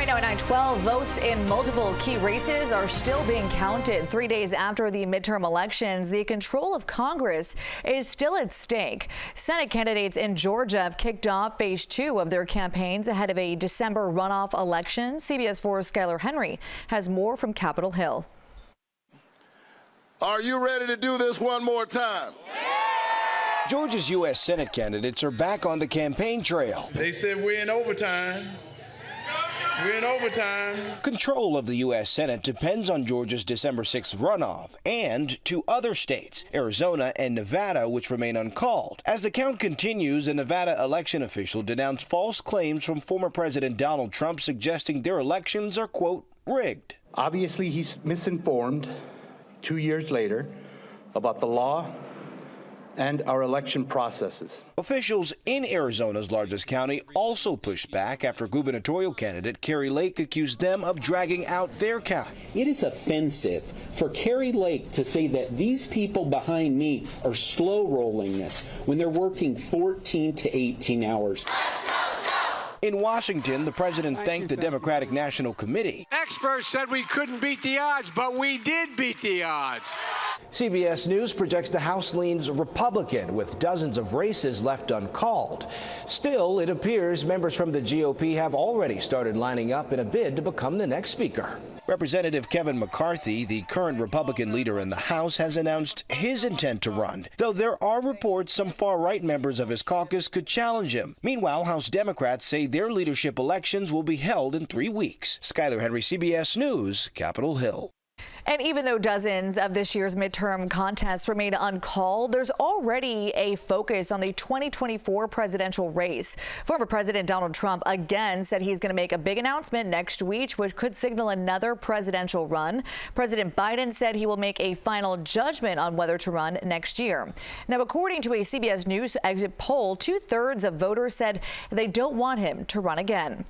Right now at 9:12, votes in multiple key races are still being counted. 3 days after the midterm elections, the control of Congress is still at stake. Senate candidates in Georgia have kicked off phase 2 of their campaigns ahead of a December runoff election. CBS 4's Skylar Henry has more from Capitol Hill. Are you ready to do this one more time? Georgia's U.S. Senate candidates are back on the campaign trail. They said we're in overtime. We're in overtime. Control of the U.S. Senate depends on Georgia's December 6th runoff and two other states, Arizona and Nevada, which remain uncalled. As the count continues, a Nevada election official denounced false claims from former President Donald Trump suggesting their elections are, quote, rigged. Obviously, he's misinformed 2 years later about the law and our election processes. Officials in Arizona's largest county also pushed back after gubernatorial candidate Kari Lake accused them of dragging out their count. It is offensive for Kari Lake to say that these people behind me are slow rolling this when they're working 14 to 18 hours. In Washington, the president thanked the Democratic National Committee. Experts said we couldn't beat the odds, but we did beat the odds. CBS News projects the House leans Republican with dozens of races left uncalled. Still, it appears members from the GOP have already started lining up in a bid to become the next speaker. Representative Kevin McCarthy, the current Republican leader in the House, has announced his intent to run, though there are reports some far-right members of his caucus could challenge him. Meanwhile, House Democrats say their leadership elections will be held in 3 weeks. Skylar Henry, CBS News, Capitol Hill. And even though dozens of this year's midterm contests remain uncalled, there's already a focus on the 2024 presidential race. Former President Donald Trump again said he's going to make a big announcement next week, which could signal another presidential run. President Biden said he will make a final judgment on whether to run next year. Now, according to a CBS News exit poll, 2/3 of voters said they don't want him to run again.